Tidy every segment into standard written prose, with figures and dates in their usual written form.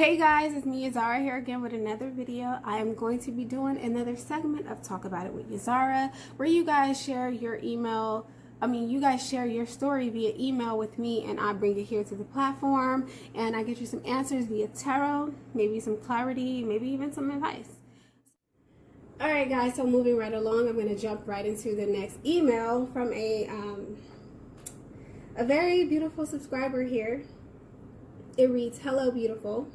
Hey guys, it's me Yazara here again with another video. I am going to be doing another segment of Talk About It with Yazara, where you guys share your you guys share your story via email with me, and I bring it here to the platform and I get you some answers via tarot, maybe some clarity, maybe even some advice. Alright guys, so moving right along, I'm going to jump right into the next email from a very beautiful subscriber here. It reads, "Hello beautiful.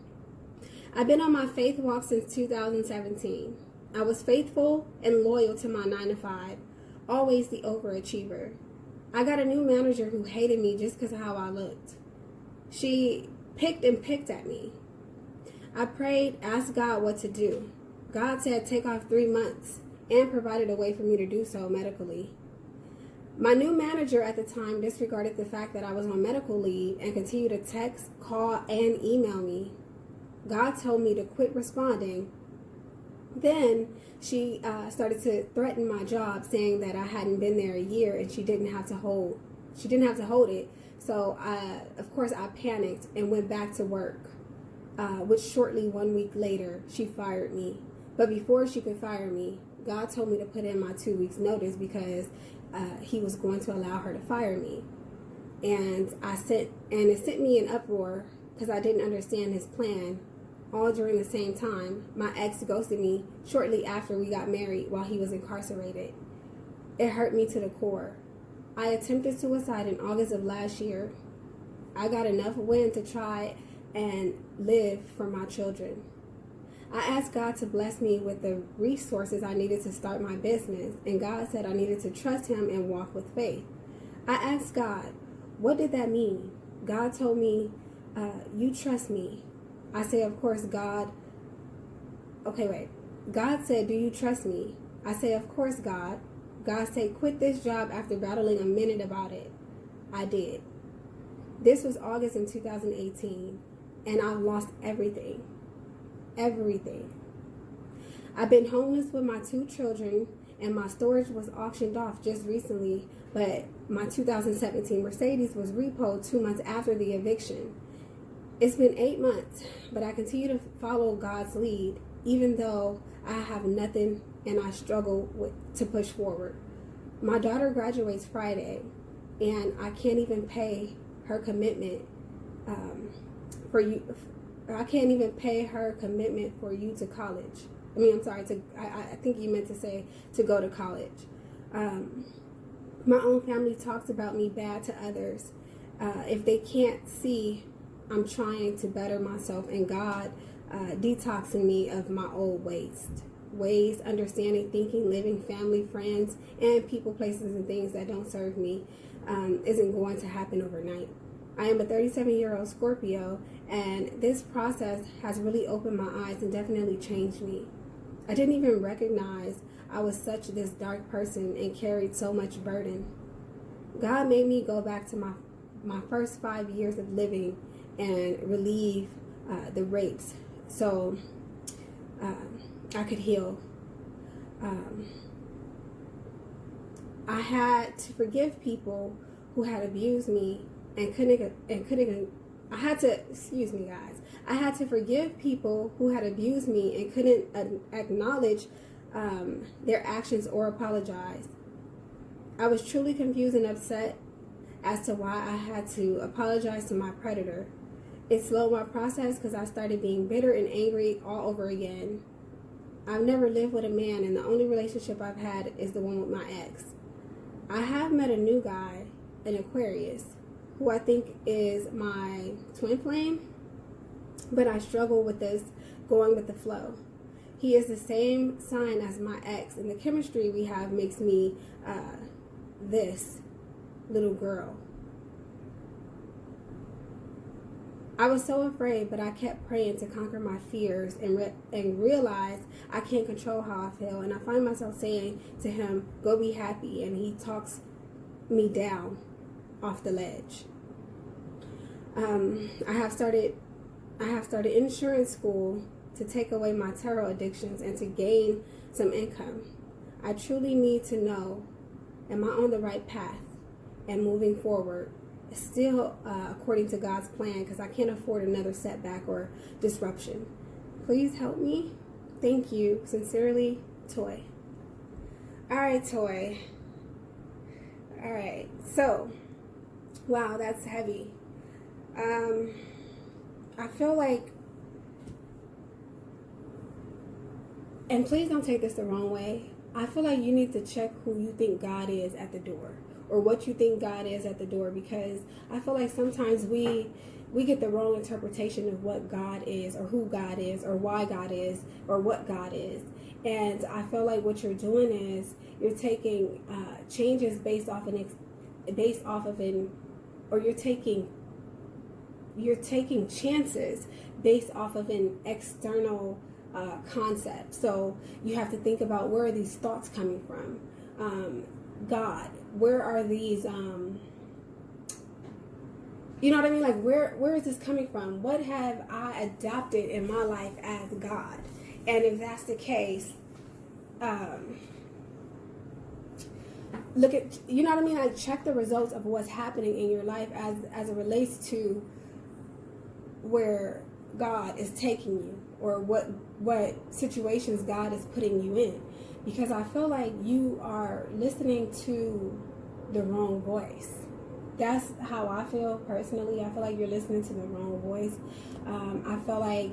I've been on my faith walk since 2017. I was faithful and loyal to my 9 to 5, always the overachiever. I got a new manager who hated me just because of how I looked. She picked at me. I prayed, asked God what to do. God said take off 3 months and provided a way for me to do so medically. My new manager at the time disregarded the fact that I was on medical leave and continued to text, call, and email me. God told me to quit responding. Then she started to threaten my job, saying that I hadn't been there a year and she didn't have to hold it. So of course I panicked and went back to work, which shortly 1 week later she fired me. But before she could fire me, God told me to put in my 2 weeks notice because he was going to allow her to fire me. And it sent me in uproar because I didn't understand his plan. All during the same time, my ex ghosted me shortly after we got married while he was incarcerated. It hurt me to the core. I attempted suicide in August of last year. I got enough wind to try and live for my children. I asked God to bless me with the resources I needed to start my business, and God said I needed to trust him and walk with faith. I asked God, what did that mean? God told me, you trust me. I say, of course, God. Okay, wait. God said, do you trust me? I say, of course, God. God said, quit this job after battling a minute about it. I did. This was August in 2018, and I've lost everything. Everything. I've been homeless with my 2 children, and my storage was auctioned off just recently, but my 2017 Mercedes was repoed 2 months after the eviction. It's been 8 months, but I continue to follow God's lead, even though I have nothing and I struggle to push forward. My daughter graduates Friday, and I can't even pay her commitment I can't even pay her commitment for you to college. I think you meant to say to go to college. My own family talks about me bad to others. If they can't see I'm trying to better myself, and God detoxing me of my old ways, understanding, thinking, living, family, friends, and people, places, and things that don't serve me isn't going to happen overnight. I am a 37-year-old Scorpio, and this process has really opened my eyes and definitely changed me. I didn't even recognize I was this dark person and carried so much burden. God made me go back to my first 5 years of living and relieve the rapes so I could heal. I had to forgive people who had abused me I had to forgive people who had abused me and couldn't acknowledge their actions or apologize. I was truly confused and upset as to why I had to apologize to my predator. It slowed my process because I started being bitter and angry all over again. I've never lived with a man, and the only relationship I've had is the one with my ex. I have met a new guy, an Aquarius, who I think is my twin flame, but I struggle with this going with the flow. He is the same sign as my ex, and the chemistry we have makes me this little girl. I was so afraid, but I kept praying to conquer my fears and realized I can't control how I feel, and I find myself saying to him, go be happy, and he talks me down off the ledge. I have started insurance school to take away my tarot addictions and to gain some income. I truly need to know, am I on the right path and moving forward, still according to God's plan, because I can't afford another setback or disruption. Please help me. Thank you. Sincerely, Toy. All right, Toy. All right. So, wow, that's heavy. I feel like, and please don't take this the wrong way, I feel like you need to check who you think God is at the door, or what you think God is at the door, because I feel like sometimes we get the wrong interpretation of what God is, or who God is, or why God is, or what God is. And I feel like what you're doing is you're taking changes based off of you're taking chances based off of an external concept. So you have to think about, where are these thoughts coming from? God, where are these, you know what I mean? Like, where is this coming from? What have I adopted in my life as God? And if that's the case, look at, you know what I mean? Like, check the results of what's happening in your life as it relates to where God is taking you, or what situations God is putting you in. Because I feel like you are listening to the wrong voice. That's how I feel personally. I feel like you're listening to the wrong voice. I feel like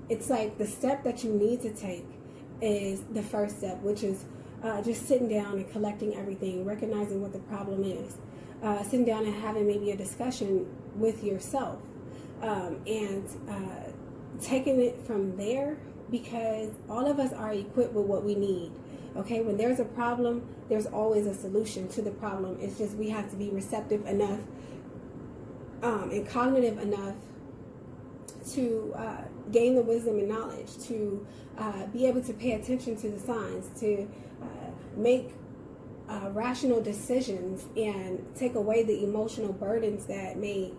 it's like the step that you need to take is the first step, which is just sitting down and collecting everything, recognizing what the problem is, sitting down and having maybe a discussion with yourself, and taking it from there, because all of us are equipped with what we need. Okay, when there's a problem, there's always a solution to the problem. It's just we have to be receptive enough and cognitive enough to gain the wisdom and knowledge, to be able to pay attention to the signs, to make rational decisions, and take away the emotional burdens that may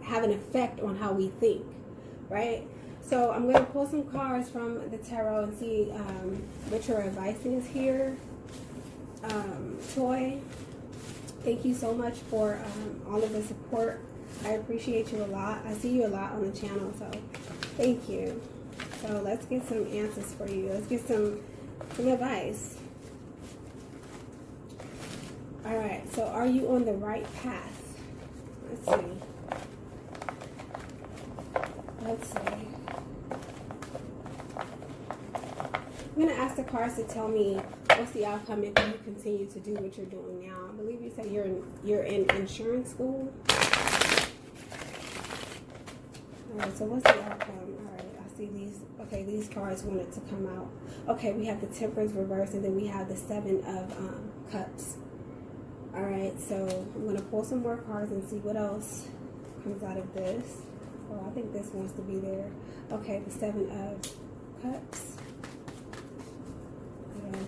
have an effect on how we think, right? So I'm going to pull some cards from the tarot and see what your advice is here. Toy, thank you so much for all of the support. I appreciate you a lot. I see you a lot on the channel, so thank you. So let's get some answers for you. Let's get some advice. All right, so are you on the right path? Let's see. Let's see. I'm going to ask the cards to tell me what's the outcome if you continue to do what you're doing now. I believe you said you're in insurance school. All right, so what's the outcome? All right, I see these. Okay, these cards wanted to come out. Okay, we have the Temperance reverse, and then we have the Seven of Cups. All right, so I'm going to pull some more cards and see what else comes out of this. Oh, I think this wants to be there. Okay, the Seven of Cups. Yes.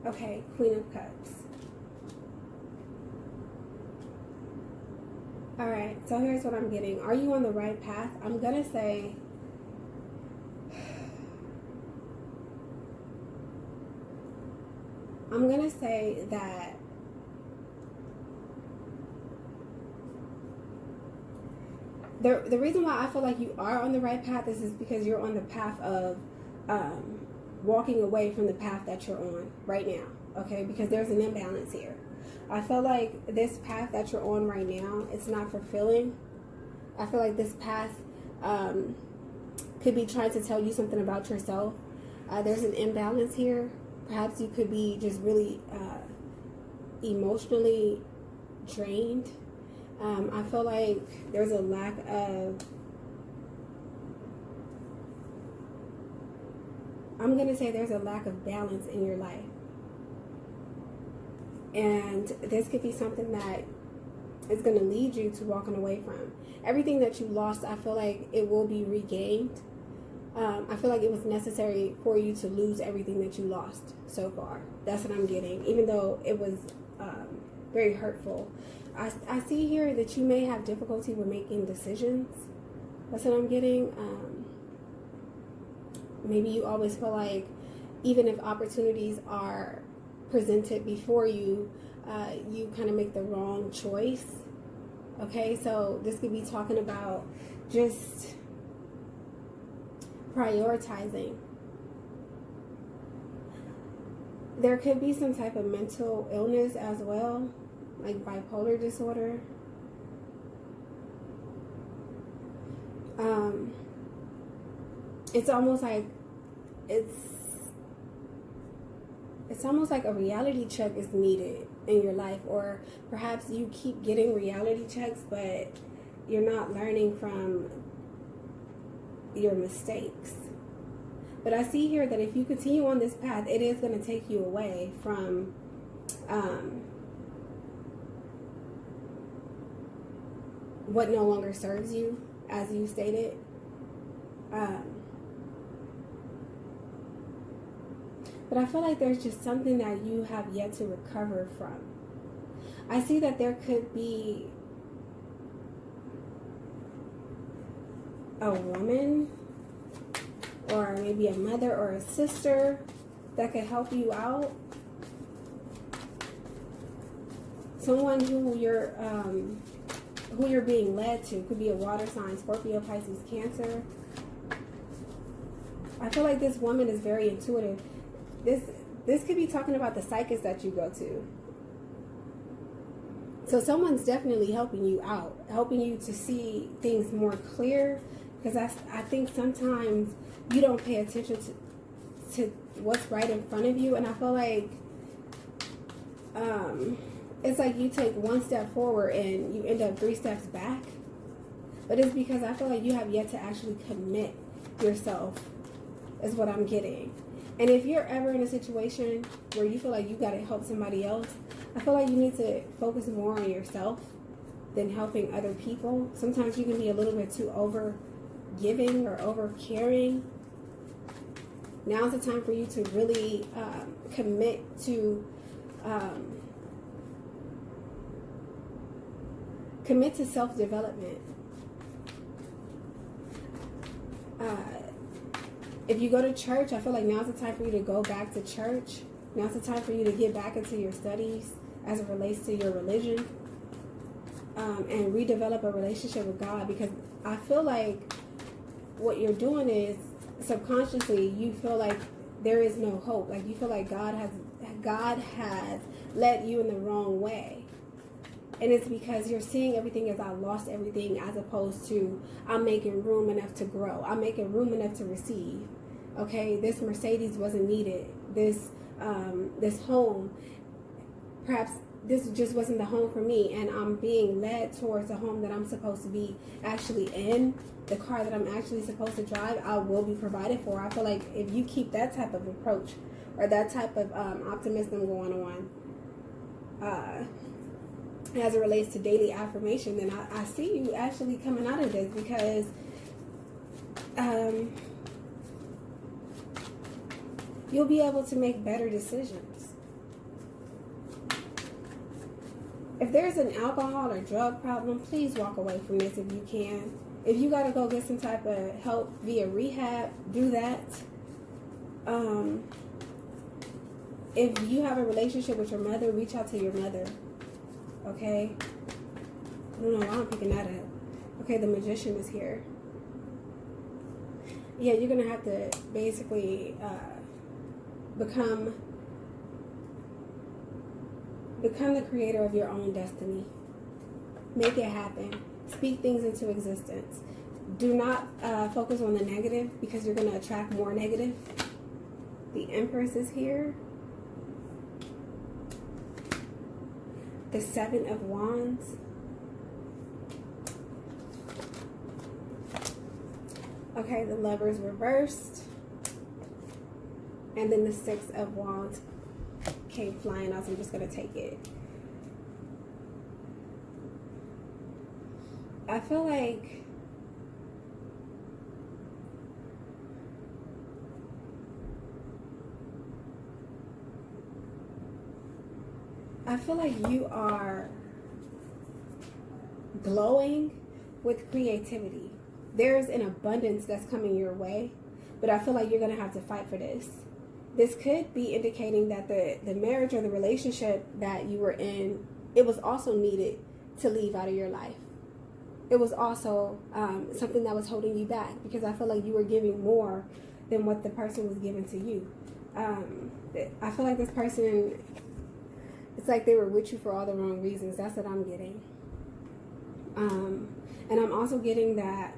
Okay, Queen of Cups. All right, so here's what I'm getting. Are you on the right path? I'm going to say that the reason why I feel like you are on the right path is because you're on the path of walking away from the path that you're on right now, okay? Because there's an imbalance here. I feel like this path that you're on right now, it's not fulfilling. I feel like this path could be trying to tell you something about yourself. There's an imbalance here. Perhaps you could be just really emotionally drained. I feel like there's a lack of, I'm going to say there's a lack of balance in your life. And this could be something that is going to lead you to walking away from. Everything that you lost, I feel like it will be regained. I feel like it was necessary for you to lose everything that you lost so far. That's what I'm getting. Even though it was very hurtful. I see here that you may have difficulty with making decisions. That's what I'm getting. Maybe you always feel like even if opportunities are presented before you, you kind of make the wrong choice. Okay, so this could be talking about just prioritizing. There could be some type of mental illness as well, like bipolar disorder. It's almost like it's almost like a reality check is needed in your life, or perhaps you keep getting reality checks, but you're not learning from your mistakes. But I see here that if you continue on this path, it is going to take you away from what no longer serves you, as you stated. But I feel like there's just something that you have yet to recover from. I see that there could be a woman, or maybe a mother or a sister that could help you out. Someone who you're being led to. Could be a water sign, Scorpio, Pisces, Cancer. I feel like this woman is very intuitive. This could be talking about the psychics that you go to. So someone's definitely helping you out, helping you to see things more clear. Because I think sometimes you don't pay attention to what's right in front of you. And I feel like it's like you take one step forward and you end up 3 steps back. But it's because I feel like you have yet to actually commit yourself, is what I'm getting. And if you're ever in a situation where you feel like you got to help somebody else, I feel like you need to focus more on yourself than helping other people. Sometimes you can be a little bit too over giving or over caring. Now's the time for you to really commit to self-development. If you go to church, I feel like now's the time for you to go back to church. Now's the time for you to get back into your studies as it relates to your religion, and redevelop a relationship with God. Because I feel like what you're doing is subconsciously you feel like there is no hope. Like you feel like God has led you in the wrong way. And it's because you're seeing everything as I lost everything, as opposed to I'm making room enough to grow. I'm making room enough to receive. Okay, this Mercedes wasn't needed. This home, perhaps this just wasn't the home for me, and I'm being led towards the home that I'm supposed to be actually in. The car that I'm actually supposed to drive, I will be provided for. I feel like if you keep that type of approach or that type of optimism going on, as it relates to daily affirmation, then I see you actually coming out of this, because you'll be able to make better decisions. If there's an alcohol or drug problem, please walk away from this if you can. If you got to go get some type of help via rehab, do that. If you have a relationship with your mother, reach out to your mother. Okay? I don't know why I'm picking that up. Okay, the Magician is here. Yeah, you're going to have to basically become the creator of your own destiny. Make it happen. Speak things into existence. Do not focus on the negative, because you're going to attract more negative. The Empress is here. The 7 of Wands. Okay, the Lovers reversed. And then the 6 of Wands came flying out, so I'm just going to take it. I feel like you are glowing with creativity. There's an abundance that's coming your way, but I feel like you're going to have to fight for this. This could be indicating that the marriage or the relationship that you were in, it was also needed to leave out of your life. It was also something that was holding you back, because I feel like you were giving more than what the person was giving to you. I feel like this person, it's like they were with you for all the wrong reasons. That's what I'm getting. And I'm also getting that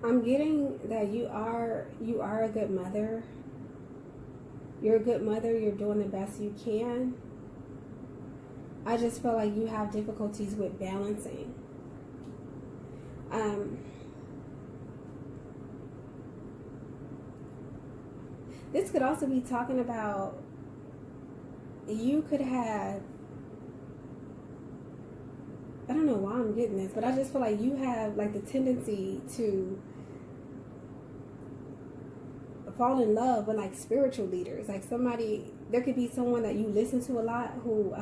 I'm getting that you are a good mother. You're a good mother. You're doing the best you can. I just feel like you have difficulties with balancing. This could also be talking about you could have, I don't know why I'm getting this, but I just feel like you have like the tendency to fall in love with like spiritual leaders. Like somebody, there could be someone that you listen to a lot who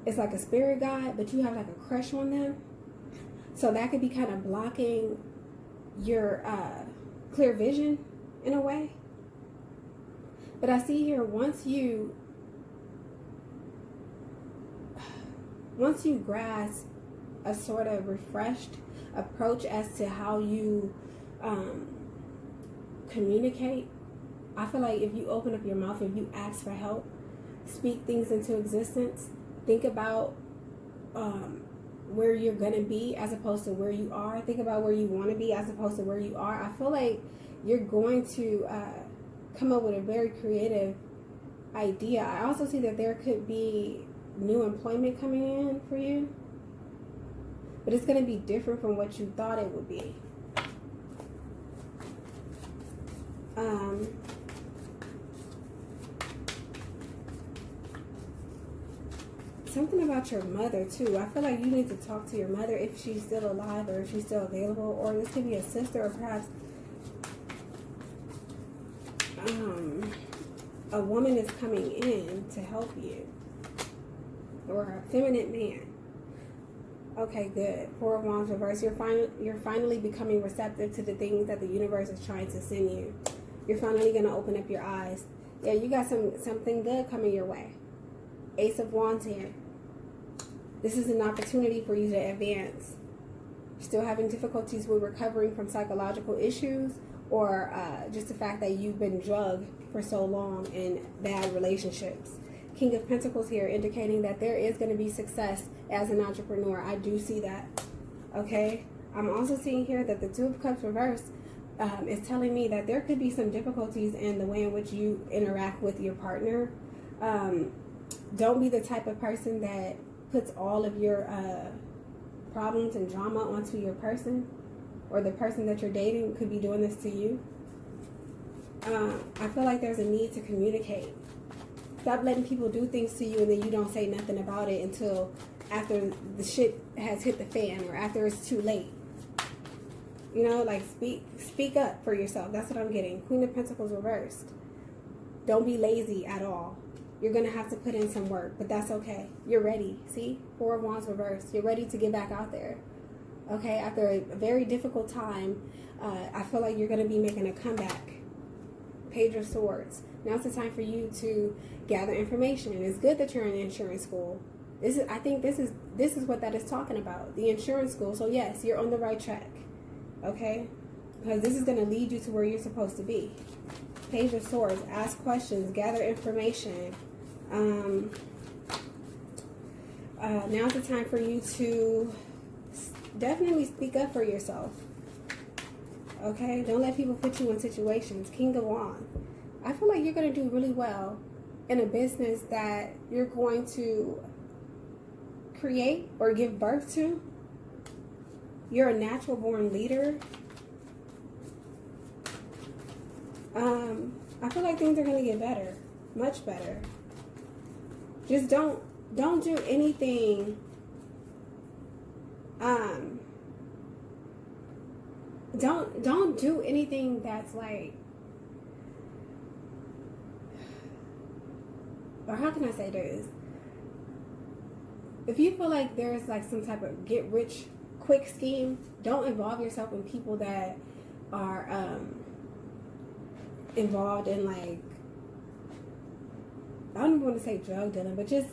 is like a spirit guide, but you have like a crush on them. So that could be kind of blocking your clear vision in a way. But I see here, once you grasp a sort of refreshed approach as to how you communicate, I feel like if you open up your mouth, if you ask for help, speak things into existence, think about where you're going to be as opposed to where you are. Think about where you want to be as opposed to where you are. I feel like you're going to come up with a very creative idea. I also see that there could be new employment coming in for you, but it's going to be different from what you thought it would be. Something about your mother too. I feel like you need to talk to your mother if she's still alive or if she's still available, or this could be a sister, or perhaps a woman is coming in to help you, or a feminine man. Okay, good. Four of Wands reverse. You're finally becoming receptive to the things that the universe is trying to send you. You're finally going to open up your eyes. Yeah, you got something good coming your way. Ace of Wands here. This is an opportunity for you to advance. Still having difficulties with recovering from psychological issues, or just the fact that you've been drugged for so long in bad relationships. King of Pentacles here, indicating that there is going to be success as an entrepreneur. I do see that. Okay. I'm also seeing here that the Two of Cups reversed is telling me that there could be some difficulties in the way in which you interact with your partner. Don't be the type of person that puts all of your problems and drama onto your person, or the person that you're dating could be doing this to you. I feel like there's a need to communicate. Stop letting people do things to you and then you don't say nothing about it until after the shit has hit the fan, or after it's too late. You know, like speak up for yourself. That's what I'm getting. Queen of Pentacles reversed. Don't be lazy at all. You're going to have to put in some work, but that's okay. You're ready. See? Four of Wands reversed. You're ready to get back out there. Okay? After a very difficult time, I feel like you're going to be making a comeback. Page of Swords. Now it's the time for you to gather information. And it's good that you're in insurance school. I think this is what that is talking about. The insurance school. So yes, you're on the right track. Okay? Because this is going to lead you to where you're supposed to be. Page of Swords. Ask questions. Gather information. Now's the time for you to definitely speak up for yourself. Okay? Don't let people put you in situations. King of Wands. I feel like you're going to do really well in a business that you're going to create or give birth to. You're a natural born leader. I feel like things are going to get better. Much better. Just don't do anything don't do anything that's like, or how can I say this? If you feel like there's like some type of get rich quick scheme, don't involve yourself in people that are involved in like, I don't even want to say drug dealing, but just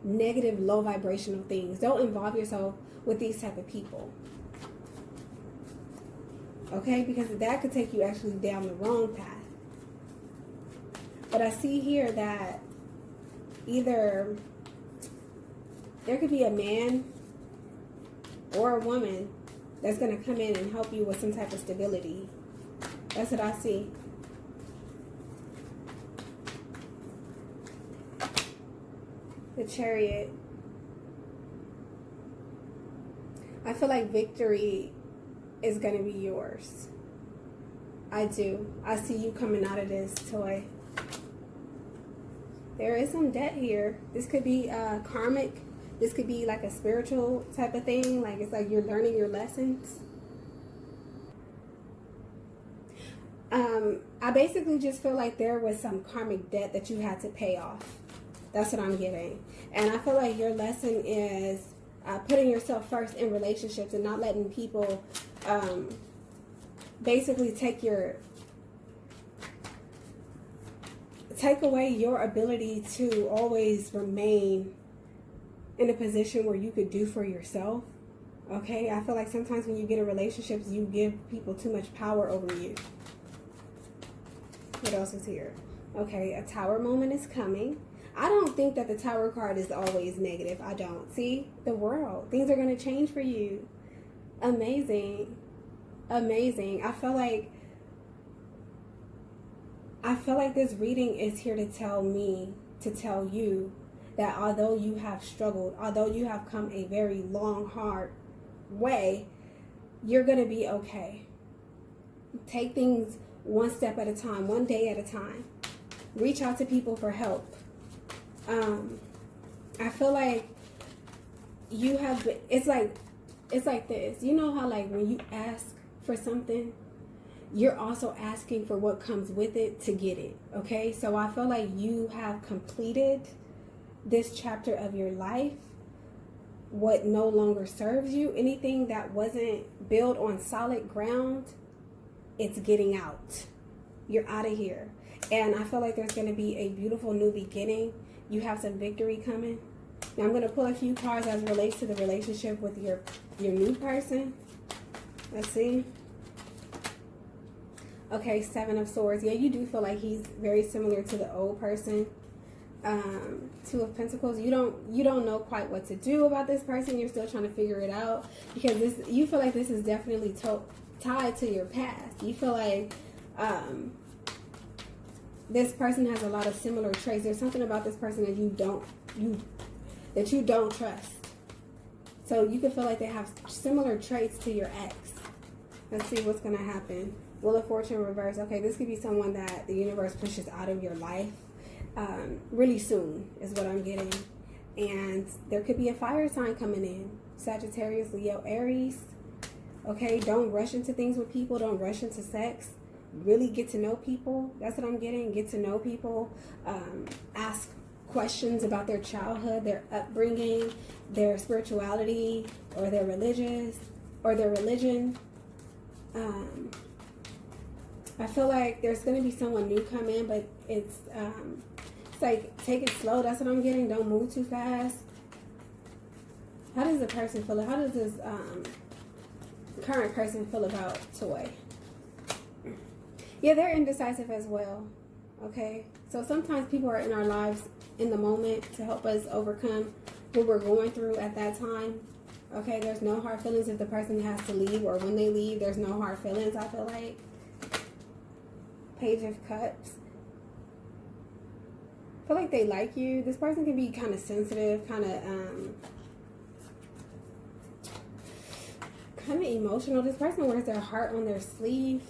negative, low vibrational things. Don't involve yourself with these type of people. Okay? Because that could take you actually down the wrong path. But I see here that either there could be a man or a woman that's going to come in and help you with some type of stability. That's what I see. The Chariot. I feel like victory is going to be yours. I do. I see you coming out of this, Toy. There is some debt here. This could be karmic. This could be like a spiritual type of thing. Like it's like you're learning your lessons. I basically just feel like there was some karmic debt that you had to pay off. That's what I'm getting. And I feel like your lesson is putting yourself first in relationships and not letting people basically take away your ability to always remain in a position where you could do for yourself. Okay? I feel like sometimes when you get in relationships, you give people too much power over you. What else is here? Okay, a Tower moment is coming. I don't think that the Tower card is always negative. I don't. See? The world. Things are going to change for you. Amazing. Amazing. I feel like this reading is here to tell me, to tell you that although you have struggled, although you have come a very long, hard way, you're going to be okay. Take things one step at a time, one day at a time. Reach out to people for help. I feel like you have, it's like this. You know how like when you ask for something, you're also asking for what comes with it to get it. Okay? So I feel like you have completed this chapter of your life. What no longer serves you, anything that wasn't built on solid ground, it's getting out. You're out of here. And I feel like there's going to be a beautiful new beginning. You have some victory coming. Now I'm going to pull a few cards as it relates to the relationship with your new person. Let's see. Okay, Seven of Swords. Yeah, you do feel like he's very similar to the old person. Two of Pentacles. You don't know quite what to do about this person. You're still trying to figure it out because you feel like this is definitely tied to your past. You feel like this person has a lot of similar traits. There's something about this person that you don't trust. So you can feel like they have similar traits to your ex. Let's see what's going to happen. Wheel of Fortune reverse. Okay, this could be someone that the universe pushes out of your life really soon is what I'm getting. And there could be a fire sign coming in. Sagittarius, Leo, Aries. Okay, don't rush into things with people. Don't rush into sex. Really get to know people. That's what I'm getting. Get to know people. Ask questions about their childhood, their upbringing, their spirituality, or their religion. I feel like there's going to be someone new come in, but it's like take it slow. That's what I'm getting. Don't move too fast. How does the person feel? How does this current person feel about Toy? Yeah, they're indecisive as well. Okay, so sometimes people are in our lives in the moment to help us overcome what we're going through at that time. Okay, there's no hard feelings if the person has to leave, or when they leave, there's no hard feelings, I feel like. Page of Cups. I feel like they like you. This person can be kind of sensitive, kind of emotional. This person wears their heart on their sleeve.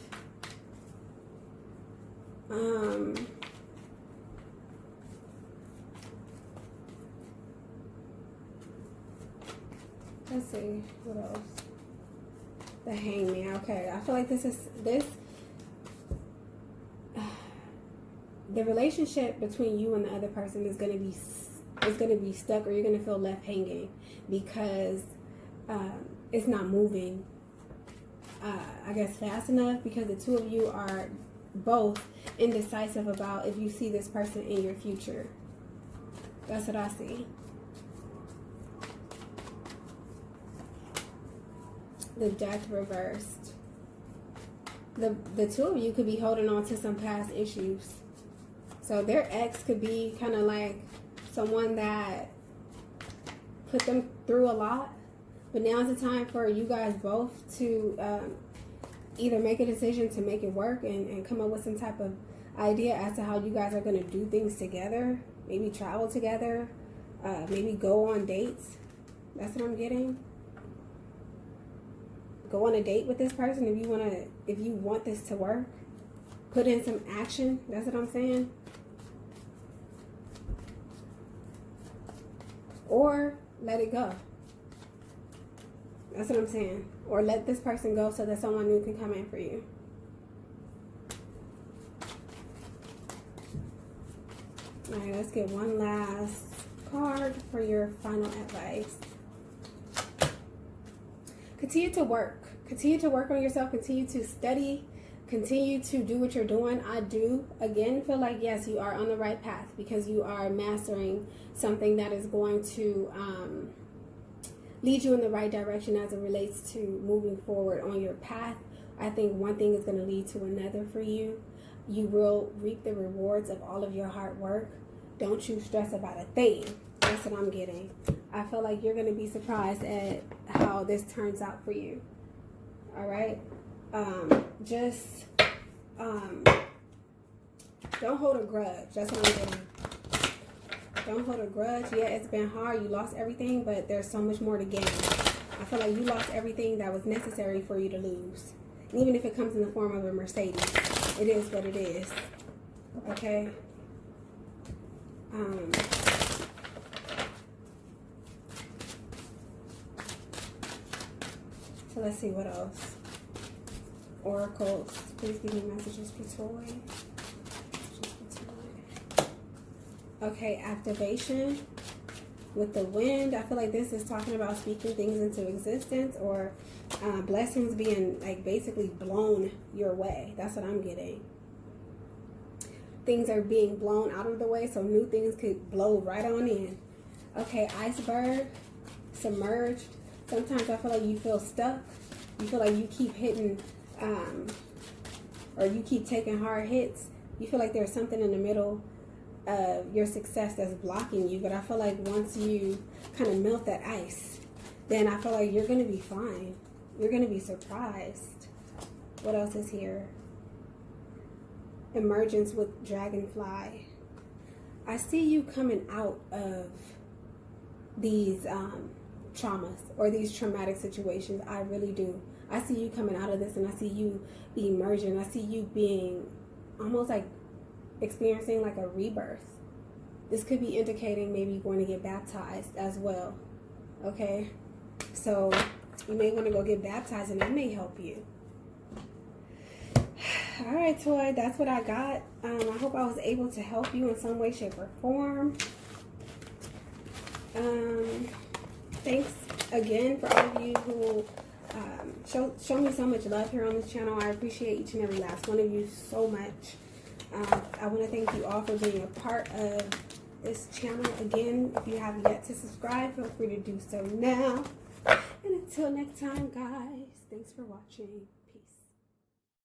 Let's see what else. The Hangman. Okay, I feel like the relationship between you and the other person is gonna be stuck, or you're gonna feel left hanging because it's not moving. I guess fast enough, because the two of you are both indecisive about if you see this person in your future. That's what I see. The Death reversed. The two of you could be holding on to some past issues. So their ex could be kind of like someone that put them through a lot. But now's the time for you guys both to either make a decision to make it work and come up with some type of idea as to how you guys are going to do things together. Maybe travel together. Maybe go on dates. That's what I'm getting. Go on a date with this person if you want this to work. Put in some action. That's what I'm saying. Or let it go. That's what I'm saying. Or let this person go so that someone new can come in for you. Alright, let's get one last card for your final advice. Continue to work. Continue to work on yourself. Continue to study. Continue to do what you're doing. I do, again, feel like, yes, you are on the right path because you are mastering something that is going to lead you in the right direction as it relates to moving forward on your path. I think one thing is going to lead to another for you. You will reap the rewards of all of your hard work. Don't you stress about a thing. That's what I'm getting. I feel like you're going to be surprised at how this turns out for you. All right? Don't hold a grudge. That's what I'm getting. Don't hold a grudge. Yeah, it's been hard. You lost everything, but there's so much more to gain. I feel like you lost everything that was necessary for you to lose. And even if it comes in the form of a Mercedes, it is what it is. Okay? So let's see what else. Oracles, please give me messages for Toy. Okay, activation with the wind. I feel like this is talking about speaking things into existence, or blessings being like basically blown your way. That's what I'm getting. Things are being blown out of the way, so new things could blow right on in. Okay, iceberg, submerged. Sometimes I feel like you feel stuck. You feel like you keep hitting, or you keep taking hard hits. You feel like there's something in the middle of your success that's blocking you. But I feel like once you kind of melt that ice, then I feel like you're going to be fine. You're going to be surprised. What else is here? Emergence with dragonfly. I see you coming out of these traumas or these traumatic situations. I really do. I see you coming out of this, and I see you emerging. I see you being almost like experiencing like a rebirth. This could be indicating maybe you're going to get baptized as well. Okay, so you may want to go get baptized, and that may help you. All right, Toy, that's what I got. I hope I was able to help you in some way, shape, or form. Thanks again for all of you who show me so much love here on this channel. I appreciate each and every last one of you so much. I want to thank you all for being a part of this channel. Again, if you have yet to subscribe, feel free to do so now. And until next time, guys, thanks for watching.